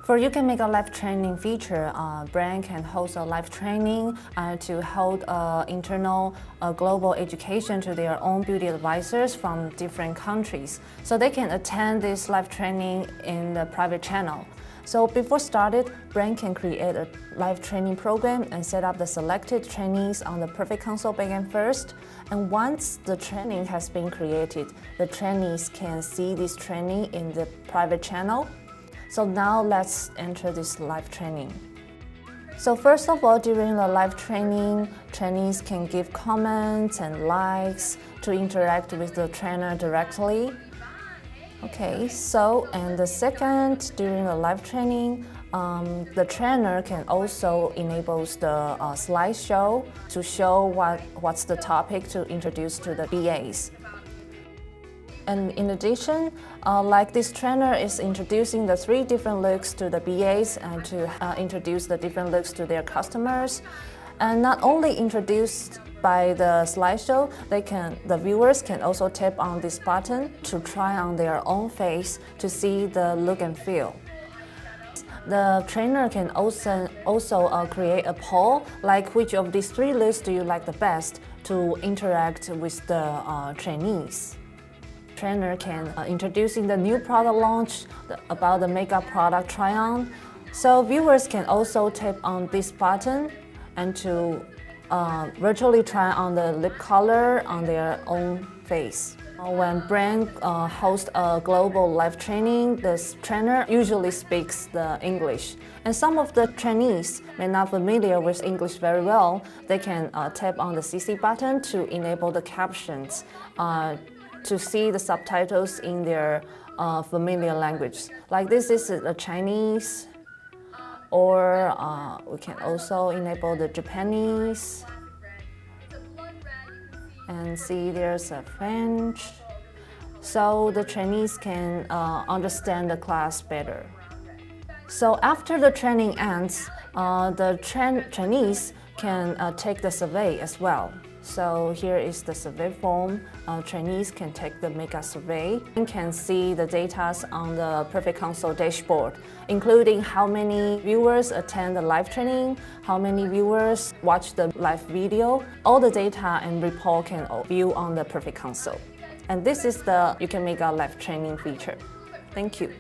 For YouCam make a live training feature, brand can host a live training to hold internal global education to their own beauty advisors from different countries. So they can attend this live training in the private channel. So before started, brand can create a live training program and set up the selected trainees on the Perfect Console backend first. And once the training has been created, the trainees can see this training in the private channel. So now let's enter this live training. So first of all, during the live training, trainees can give comments and likes to interact with the trainer directly. Okay, and the second, during the live training, the trainer can also enable the slideshow to show what's the topic to introduce to the BAs. And in addition, like this trainer is introducing the 3 different looks to the BAs and to introduce the different looks to their customers. And not only introduced by the slideshow, the viewers can also tap on this button to try on their own face to see the look and feel. The trainer can also create a poll, like which of these 3 looks do you like the best, to interact with the trainees. Trainer can introducing the new product launch about the makeup product try-on. So viewers can also tap on this button and to virtually try on the lip color on their own face. When brand hosts a global live training, the trainer usually speaks the English. And some of the trainees may not familiar with English very well. They can tap on the CC button to enable the captions to see the subtitles in their familiar language. Like this is a Chinese, or we can also enable the Japanese, and see there's a French. So the trainees can understand the class better. So after the training ends, the trainees can take the survey as well. So here is the survey form. Trainees can take the makeup survey and can see the data on the Perfect Console dashboard, including how many viewers attend the live training, how many viewers watch the live video. All the data and report can view on the Perfect Console. And this is the YouCam make a live training feature. Thank you.